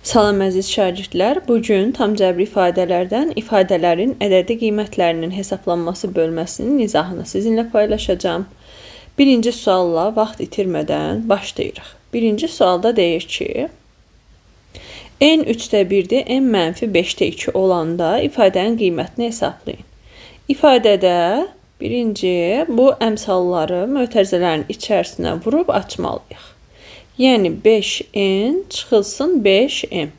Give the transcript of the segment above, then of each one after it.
Salam əziz şagirdlər, bugün tam cəbri ifadələrdən ifadələrin ədədi qiymətlərinin hesablanması bölməsinin izahını sizinlə paylaşacağım. Birinci sualla vaxt itirmədən başlayırıq. Birinci sualda deyir ki, n 3-də 1-dir, n -5-də 2 olanda ifadənin qiymətini hesablayın. İfadədə birinci bu əmsalları mötərizələrin içərisinə vurub açmalıyıq. Yəni 5n çıxılsın 5m.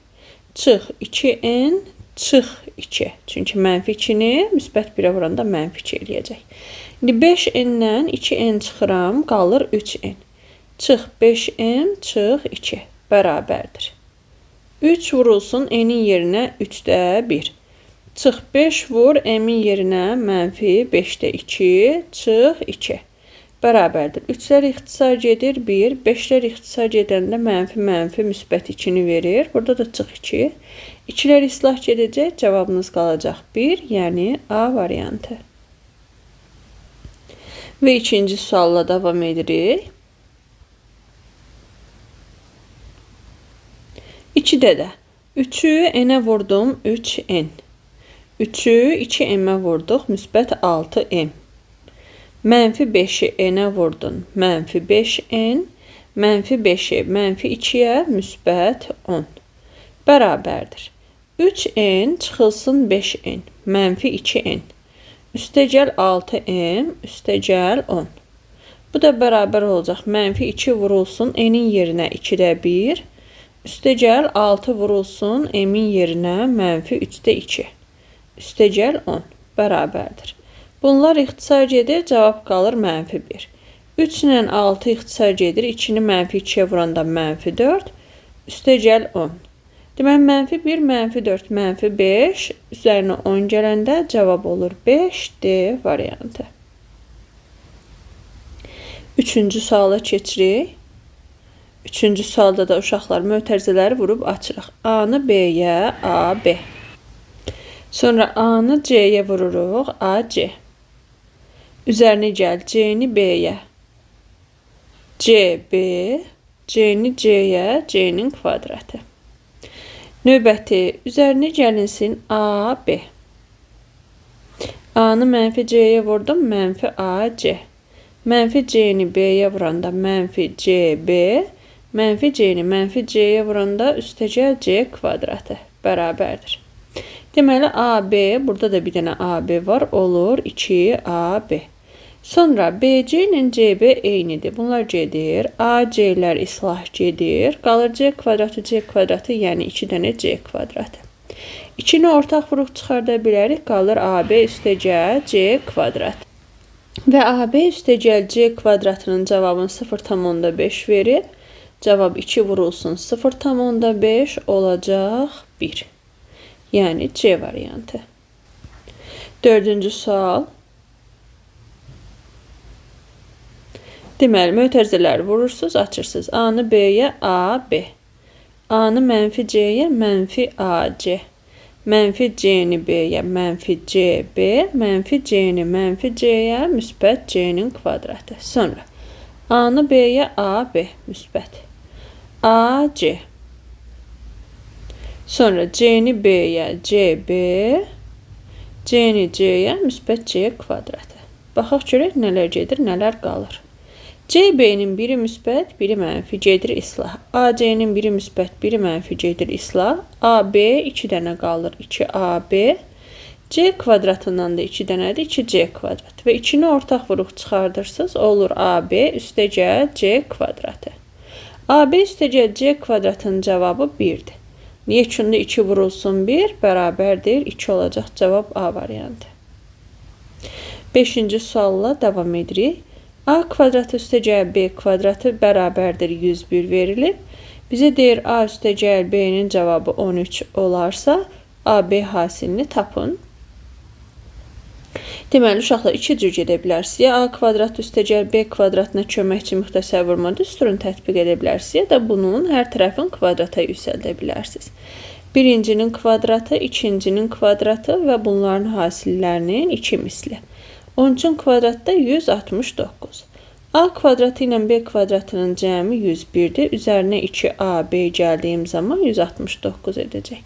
Çıx 2n, çıx 2. Çünki -2-ni müsbət 1-ə vuranda -2 eləyəcək. İndi 5n-dən 2n çıxıram, qalır 3n. Çıx 5m, çıx 2. Bərabərdir. 3 vurulsun n-in yerinə 3-də 1. Çıx 5 vur m-in yerinə -5-də 2, çıx 2. Bərabərdir. 3-lər ixtisar gedir 1, 5-lər ixtisar gedəndə -, müsbət 2-ni verir. Burada da çıx 2. 2-lər islah gedəcək, cavabınız qalacaq 1, yəni A variantı. Və ikinci sualla davam edirik. 2-də də 3-ü n-ə vurdum 3n. 3-ü 2m-ə vurduq, müsbət 6m. -5-i n-ə vurdun, -5n, -5-i -2-yə müsbət 10. Bərabərdir. 3n çıxılsın 5n, -2n. Üstəgəl 6m, üstəgəl 10. Bu da bərabər olacaq. -2 vurulsun n-in yerinə 2-də 1. Üstəgəl 6 vurulsun m-in yerinə -3-də 2. Üstəgəl 10. Bərabərdir. Bunlar ixtisar gedir, cavab qalır -1. 3 ilə 6 ixtisar gedir, 2-ni -2-yə vuranda -4, üstəgəl 10. Deməli, -1, -4, -5, üzərinə 10 gələndə cavab olur 5, D variantı. Üçüncü suala keçirik. Üçüncü sualda da uşaqlar mötərizələri vurub açırıq. A-nı B-yə, A, B. Sonra A-nı C-yə vururuq, A, C. Üzərinə gəl, C-ni B-yə. C, B, C-ni C-yə, C-nin kvadratı. Növbəti, üzərinə gəlinsin A, B. A-nı -C-yə vurdum, -A, C. -C-ni B-yə vuranda -C, B. -C-ni C-yə vuranda üstəgəl C kvadratı. Bərabərdir. Deməli, AB, burada da bir dənə AB var, olur 2AB. Sonra BC ilə CB eynidir. Bunlar gedir. AC-lər islah gedir. Qalır C kvadratı, C kvadratı, yəni 2 dənə C kvadratı. 2-ni ortaq vuruq çıxarda bilərik. Qalır AB üstəgəl C kvadratı. Və AB üstəgəl C kvadratının cavabını 0,5 verir. Cavab 2 vurulsun 0,5 olacaq 1. Yəni C variantı. Dördüncü sual. Deməli, mötərizələri vurursunuz, açırsınız. A-nı B-yə, A, B. A-nı -C-yə, -AC. -C-ni B-yə, -C, B. -C-ni C-yə, müsbət C-nin kvadratı. Sonra A-nı B-yə, A, B, müsbət. A, C. Sonra C-ni B-yə, C, B. C-ni C-yə, müsbət C kvadratı. Baxaq görək, nələr gedir, nələr qalır. CB-nin biri müsbət, biri mənfi gedir islah. AC-nin biri müsbət, biri mənfi gedir islah. AB 2 dənə qalır, 2AB. C kvadratından da 2 dənədir, 2C kvadrat. Və 2-ni ortaq vuruq çıxardırsınız, olur AB üstəgəl C kvadratı. AB üstəgəl C kvadratının cavabı 1-dir. Yekunda 2 vurulsun 1, bərabərdir 2 olacaq. Cavab A variantı. 5-ci sualla davam edirik. A kvadratı üstəgəl B kvadratı bərabərdir 101 verilib. Bizə deyir A üstəgəl B-nin cavabı 13 olarsa, AB hasilini tapın. Deməli, uşaqlar 2 cür gedə bilərsiniz. Ya A kvadratı üstəgəl B kvadratına köməkçi müxtəsər vurma düsturunu tətbiq edə bilərsiniz, ya da bunun hər tərəfin kvadrata yüksəldə bilərsiniz. Birincinin kvadratı, ikincinin kvadratı və bunların hasillərinin 2 misli. 13-ün kvadratda 169. A kvadratı ilə B kvadratının cəmi 101-dir. Üzərinə 2AB gəldiyim zaman 169 edəcək.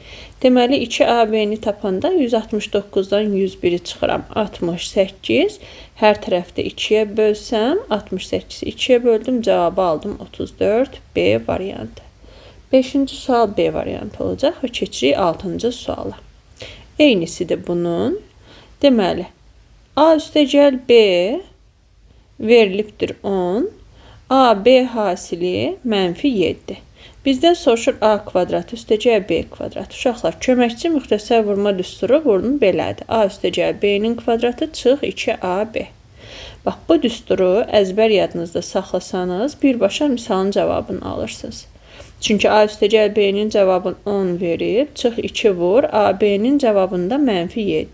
Deməli 2AB-ni tapanda 169-dan 101-i çıxıram. 68. Hər tərəfdə 2-yə bölsəm, 68-i 2-yə böldüm, cavabı aldım 34. B variantı. 5-ci sual B variantı olacaq və keçirik 6-cı suala. Eynisidir bunun. Deməli, A üstəgəl B verilibdir 10. A, B hasili -7. Bizdən soruşur A kvadratı üstəgəl B kvadratı. Uşaqlar, köməkçi müxtəsər vurma düsturu bunun belədir. A üstəgəl B-nin kvadratı çıx 2AB. Bax, bu düsturu əzbər yadınızda saxlasanız, birbaşa misalın cavabını alırsınız. Çünki A üstəgəl B-nin cavabını 10 verib, çıx 2 vur, AB-nin cavabında -7.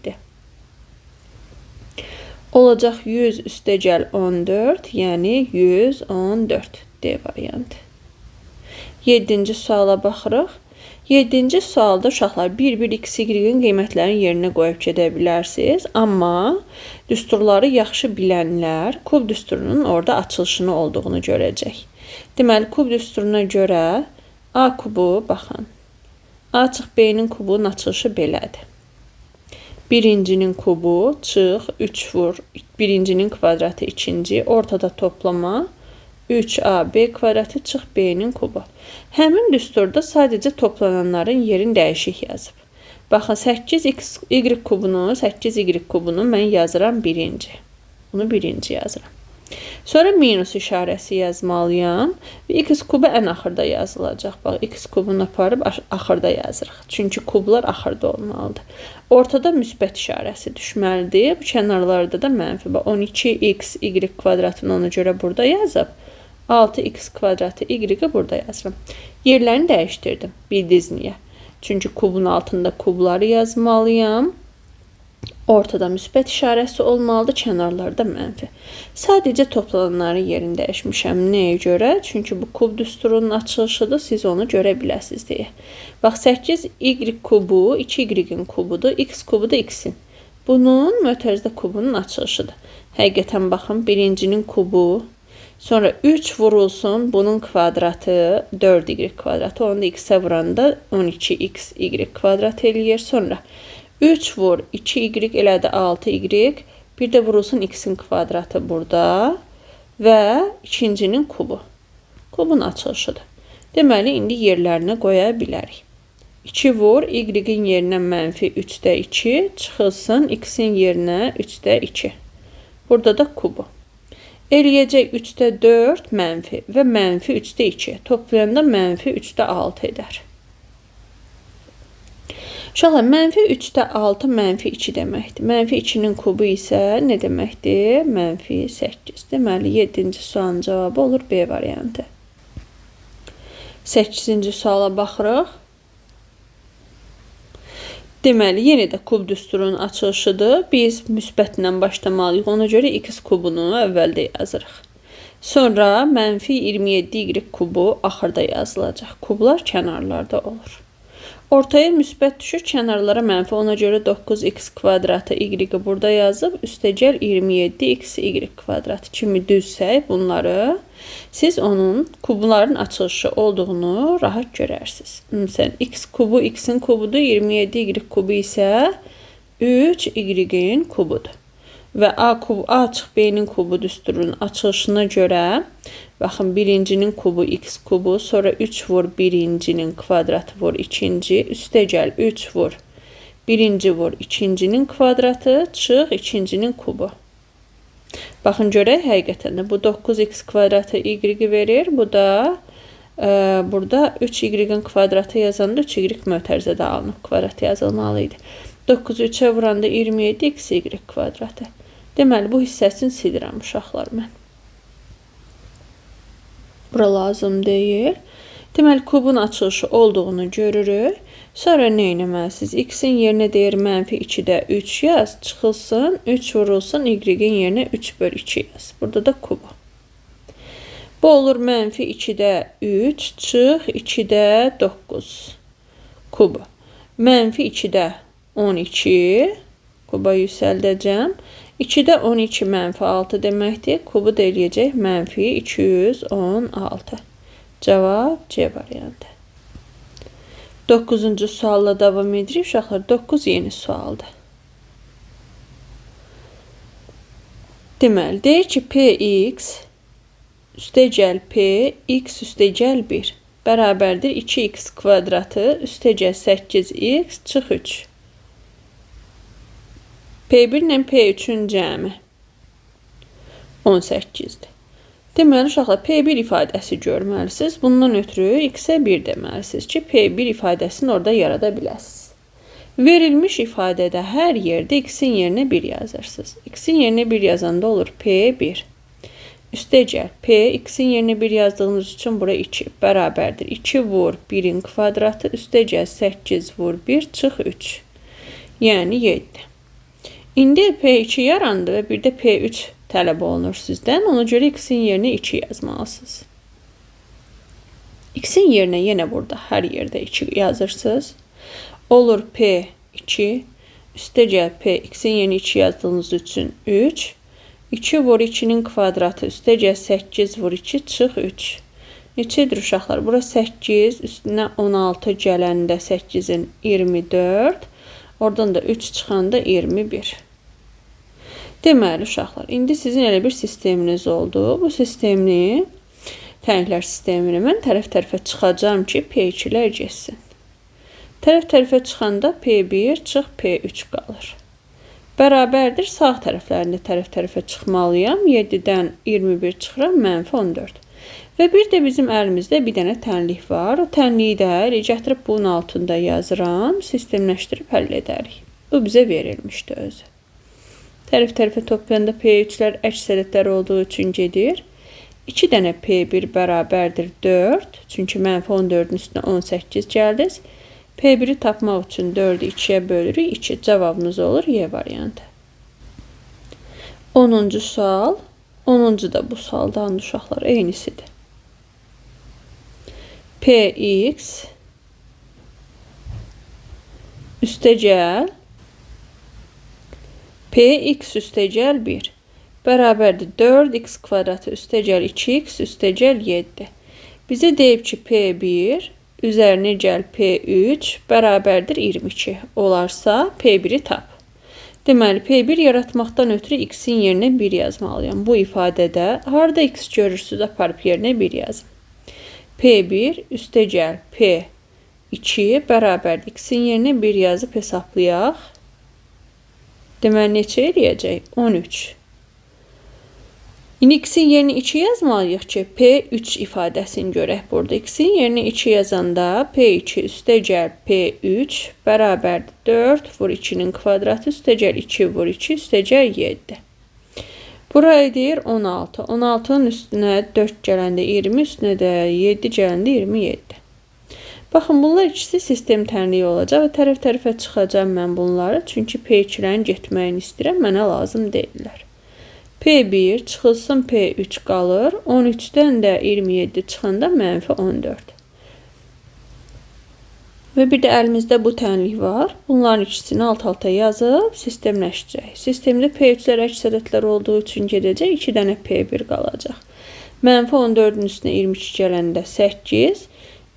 Olacaq 100 üstəgəl 14, yəni 114 D variantı. 7-ci suala baxırıq. 7-ci sualda uşaqlar 1-1 x, y-in qiymətlərini yerinə qoyub gedə bilərsiniz. Amma düsturları yaxşı bilənlər kub düsturunun orada açılışını olduğunu görəcək. Deməli, kub düsturuna görə A kubu, baxın. A çıx B-nin kubunun açılışı belədir. Birincinin kubu, çıx, 3 vur, birincinin kvadratı, ikinci, ortada toplama, 3AB kvadratı, çıx B-nin kubu. Həmin düsturda sadəcə toplananların yerini dəyişik yazıb. Baxın, 8y kubunu mən yazıram birinci. Bunu birinci yazıram. Sonra minus işarəsi yazmalıyam. Və x kubu ən axırda yazılacaq. Bax, x kubunu aparıb axırda yazırıq. Çünki kublar axırda olmalıdır. Ortada müsbət işarəsi düşməlidir. Bu kənarlarda da mənfi. 12x, y kvadratını ona görə burada yazıb. 6x kvadratı, y-i burada yazıram. Yerlərini dəyişdirdim. Bildiniz niyə? Çünki kubun altında kubları yazmalıyam. Ortada müsbət işarəsi olmalıdır, kənarlarda mənfi. Sadəcə toplananların yerini dəyişmişəm. Nəyə görə? Çünki bu kub düsturunun açılışıdır, siz onu görə biləsiniz deyə. Bax, 8y kubu, 2y-in kubudur, x kubu da x-in. Bunun mötərizdə kubunun açılışıdır. Həqiqətən baxın, birincinin kubu, sonra 3 vurulsun, bunun kvadratı 4y kvadratı, onu da x-ə vuranda 12x y kvadrat eləyir. Sonra 3 vur, 2y elədi 6y, bir də vurulsun x-in kvadratı burada və ikincinin kubu. Kubun açılışıdır. Deməli, indi yerlərinə qoya bilərik. 2 vur, y-in yerinə -3/2, çıxılsın x-in yerinə 3/2. Burada da kubu. Eləyəcək 3/4 mənfi və -3/2. Toplayanda -3/6 edər. Uşaqlar, -3/6 -2 deməkdir. -2-nin kubu isə nə deməkdir? -8. Deməli, 7-ci sualın cavabı olur B variantı. 8-ci suala baxırıq. Deməli, yenə də kub düsturunun açılışıdır. Biz müsbətlə başlamalıyıq. Ona görə x kubunu əvvəldə yazırıq. Sonra -27y kubu axırda yazılacaq. Kublar kənarlarda olur. Ortaya müsbət düşür, kənarlara mənfi. Ona görə 9x kvadratı y-i burada yazıb, üstəgəl 27x y kvadratı kimi düzsək bunları, siz onun kubların açılışı olduğunu rahat görərsiniz. Məsələn, x kubu x-in kubudur, 27y kubu isə 3y-in kubudur. Və A çıx B-nin kubu düsturunun açılışına görə, baxın, birincinin kubu x kubu, sonra 3 vur birincinin kvadratı vur ikinci, üstəgəl 3 vur birinci vur ikincinin kvadratı, çıx ikincinin kubu. Baxın, görək, həqiqətən də bu 9x kvadratı y verir. Bu da burada 3y-in kvadratı yazanda 3y mötərizədə alınıb kvadrat yazılmalıydı. 9-u 3-ə vuranda 27x y kvadratı. Deməli, bu hissəsini silirəm uşaqlar mən. Bura lazım deyil. Deməli, kubun açılışı olduğunu görürük. Sonra nə etməlisiniz? X-in yerinə deyir -2/3 yaz, çıxılsın, 3 vurulsun, y-in yerinə 3/2 yaz. Burada da kubu. Bu olur -2/3, çıx 2/9 kubu. -2/12 kuba yüksəldəcəm. 2-də 12 mənfi 6 deməkdir. Kubu da eləyəcək mənfi 216. Cavab C variantı. 9-cu sualla davam edirik. Uşaqlar 9 yeni sualdır. Deməli, deyir ki, Px üstəgəl P, x üstəgəl 1 bərabərdir 2x kvadratı üstəgəl 8x çıx 3. P1 ilə P3-ün cəmi 18-dir. Deməli, uşaqlar, P1 ifadəsi görməlisiniz. Bundan ötürü x-ə 1 deməlisiniz ki, P1 ifadəsini orada yarada biləsiniz. Verilmiş ifadədə hər yerdə x-in yerinə 1 yazırsınız. X-in yerinə 1 yazanda olur P1. Üstəgəl P, x-in yerinə 1 yazdığınız üçün bura 2 bərabərdir. 2 vur 1-in kvadratı üstəgəl 8 vur 1 çıx 3. Yəni 7. İndi P2 yarandı və bir də P3 tələb olunur sizdən. Ona görə x-in yerinə 2 yazmalısınız. X-in yerinə yenə burada hər yerdə 2 yazırsınız. Olur P2 üstəgəl P, x-in yerinə 2 yazdığınız üçün 3. 2 vur 2-nin kvadratı üstəgəl 8 vur 2 çıx 3. Neçədir uşaqlar? Bura 8 üstünə 16 gələndə 8-in 24. Oradan da 3 çıxanda 21. Deməli uşaqlar, indi sizin elə bir sisteminiz oldu. Bu sistemini, tənliklər sistemini mən tərəf-tərəfə çıxacağım ki, P2-lər geçsin. Tərəf-tərəfə çıxanda P1 çıx P3 qalır. Bərabərdir, sağ tərəflərində tərəf-tərəfə çıxmalıyam. 7-dən 21 çıxıram, mənfi 14. Və bir də bizim əlimizdə bir dənə tənlik var. O tənliyi də elə gətirib bunun altında yazıram. Sistemləşdirib həll edərik. Bu bizə verilmişdi özü. Tərəf-tərəfə toplayanda P3-lər əks ədədlər olduğu üçün gedir. 2 dənə P1 bərabərdir 4. Çünki mənfi 14-ün üstünə 18 gəldiniz. P1-i tapmaq üçün 4-ü 2-yə bölürük. 2 cavabımız olur Y variantı. 10-cu sual. 10-cu da bu sualdan uşaqlar eynisidir. Px üstəgəl Px üstəgəl 1 bərabərdir 4x kvadratı üstəgəl 2x üstəgəl 7. Bizə deyib ki, P1 üzərinə gəl P3 bərabərdir 22 olarsa P1-i tap. Deməli, P1 yaratmaqdan ötürü x-in yerinə 1 yazmalıyam. Bu ifadədə harada x görürsünüz, aparıb yerinə 1 yazın. P1 üstəgəl P2 bərabərdir x-in yerinə 1 yazıb hesablayaq. Deməli, neçə eləyəcək? 13. İndi x-in yerinə 2 yazmalıyıq ki, P3 ifadəsini görək burada. X-in yerinə 2 yazanda P2 üstəgəl P3 bərabərdir 4 vur 2-nin kvadratı üstəgəl 2 vur 2 üstəgəl 7. Burayı deyir 16. 16-nın üstünə 4 gələndə 20, üstünə də 7 gələndə 27. Baxın, bunlar ikisi sistem tənliyi olacaq və tərəf-tərəfə çıxacağım mən bunları. Çünki P2-lərin getməyini istəyirəm, mənə lazım deyirlər. P1 çıxılsın P3 qalır. 13-dən də 27 çıxanda mənfi 14. Və bir də əlimizdə bu tənlik var. Bunların ikisini alt-alta yazıb sistemləşdirək. Sistemdə P3-lər əks ədədlər olduğu üçün gedəcək. 2 dənə P1 qalacaq. Mənfi 14-ün üstünə 22 gələndə 8.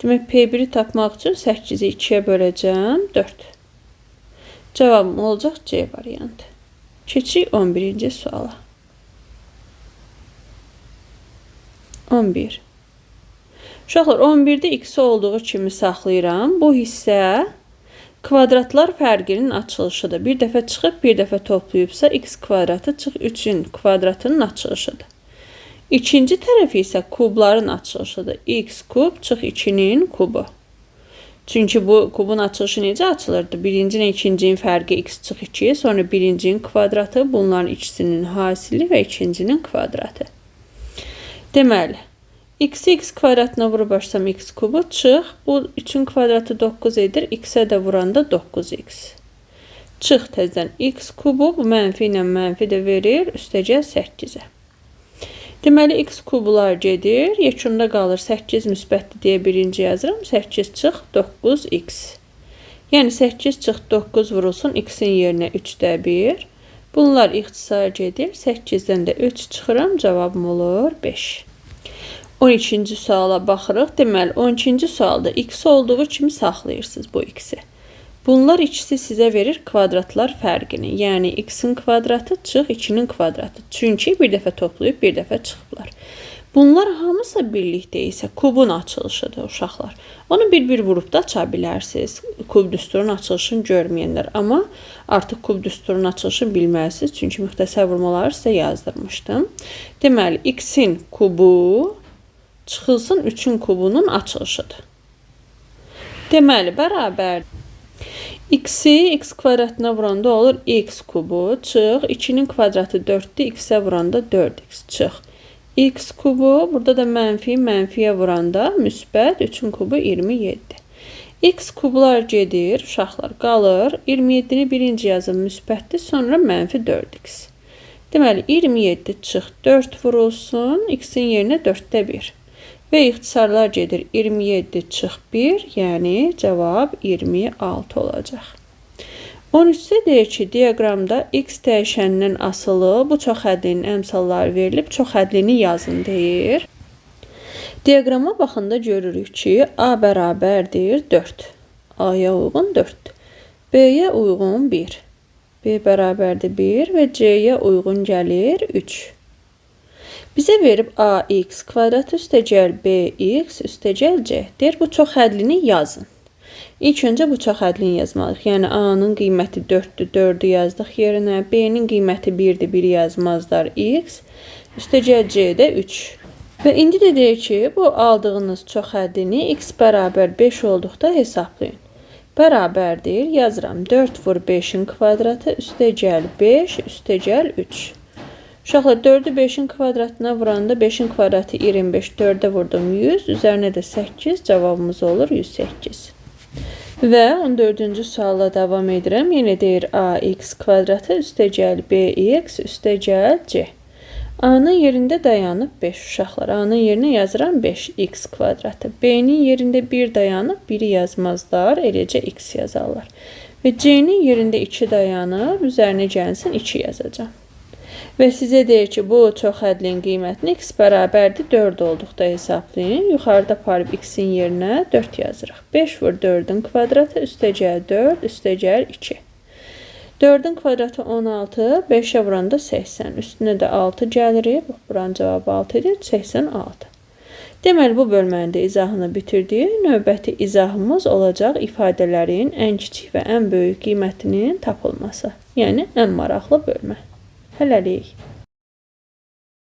Demək, P1-i tapmaq üçün 8-i 2-yə böləcəm 4. Cavabım olacaq C variantı. Keçirik 11-ci suala. 11. Uşaqlar, 11-də x olduğu kimi saxlayıram. Bu hissə kvadratlar fərqinin açılışıdır. Bir dəfə çıxıb, bir dəfə toplayıbsa x kvadratı çıx 3-ün kvadratının açılışıdır. İkinci tərəfi isə kubların açılışıdır. X kub çıx 2-nin kubu. Çünki bu kubun açılışı necə açılırdı? Birinci ilə ikincinin fərqi x çıx 2, sonra birincinin kvadratı, bunların ikisinin hasili və ikincinin kvadratı. Deməli, x kvadratına vurub başlasam x kubu çıx. Bu 3-ün kvadratı 9 edir. X-ə də vuranda 9x. Çıx təzdən x kubu. Bu mənfi ilə mənfi də verir. Üstəgəl 8-ə. Deməli, x kubular gedir. Yekunda qalır 8 müsbətli deyə birinci yazıram. 8 çıx 9x. Yəni 8 çıx 9 vurulsun x-in yerinə 3-də 1. Bunlar ixtisar gedir. 8-dən də 3 çıxıram. Cavabım olur 5. 12-ci suala baxırıq. Deməli, 12-ci sualda x olduğu kimi saxlayırsınız bu x-i. Bunlar ikisi sizə verir kvadratlar fərqini. Yəni, x-in kvadratı çıx 2-nin kvadratı. Çünki bir dəfə toplayıb bir dəfə çıxıblar. Bunlar hamısı birlikdə isə kubun açılışıdır uşaqlar. Onu bir-bir vurub da aça bilərsiniz. Kub düsturun açılışını görməyənlər. Amma artıq kub düsturun açılışını bilməlisiniz. Çünki müxtəsər vurmaları sizə yazdırmışdım. Deməli, x-in kubu çıxılsın 3-ün kubunun açılışıdır. Deməli, bərabər x-i x kvadratına vuranda olur x kubu çıx. 2-nin kvadratı 4-dür. X-ə vuranda 4x çıx. X kubu, burada da mənfiyə vuranda müsbət 3-ün kubu 27. X kublar gedir, uşaqlar qalır. 27-ni birinci yazın müsbətdir, sonra mənfi 4x. Deməli, 27 çıx 4 vurulsun, x-in yerinə 4-də 1. Və ixtisarlar gedir 27 çıx 1, yəni cavab 26 olacaq. 13-də deyir ki, diaqramda x dəyişəninin asılı bu çoxhədlinin əmsalları verilib, çoxhədlini yazın deyir. Diaqrama baxanda görürük ki, a bərabərdir 4. A-ya uyğun 4. B-yə uyğun 1. B bərabərdir 1 və C-yə uyğun gəlir 3. Bizə verib ax kvadrat üstəgəl bx üstəgəl c. Deyir, bu çoxhədlini yazın. İlk öncə bu çoxhədlini yazmalıyıq. Yəni, A-nın qiyməti 4-dür, 4-ü yazdıq yerinə. B-nin qiyməti 1-dir, 1-i yazmazlar x. Üstəgəl C-də 3. Və indi də deyir ki, bu aldığınız çoxhədlini x bərabər 5 olduqda hesablayın. Bərabərdir, yazıram. 4 vur 5-in kvadratı üstəgəl 5 üstəgəl 3. Uşaqlar, 4-ü 5-in kvadratına vuranda 5-in kvadratı 25, 4-ə vurdum 100, üzərinə də 8, cavabımız olur 108. Və 14-cü sualla davam edirəm. Yenə deyir ax kvadratı üstəgəl bx üstəgəl c. A-nın yerində dayanıb 5 uşaqlar. A-nın yerinə yazıram 5x kvadratı. B-nin yerində 1 dayanıb 1-i yazmazlar, eləcə x yazarlar. Və C-nin yerində 2 dayanıb, üzərinə gəlsin 2 yazacağım. Və sizə deyir ki, bu çoxhədlin qiymətini x bərabərdir 4 olduqda hesablayın. Yuxarıda aparıb x-in yerinə 4 yazırıq. 5 vur 4-ün kvadratı üstəgəl 4 üstəgəl 2. 4-ün kvadratı 16, 5-ə vuranda 80. Üstünə də 6 gəlirik. Buranın cavabı 6 edir, 86. Deməli, bu bölmənin də izahını bitirdik. Növbəti izahımız olacaq ifadələrin ən kiçik və ən böyük qiymətinin tapılması. Yəni, ən maraqlı bölmə. Hələlik.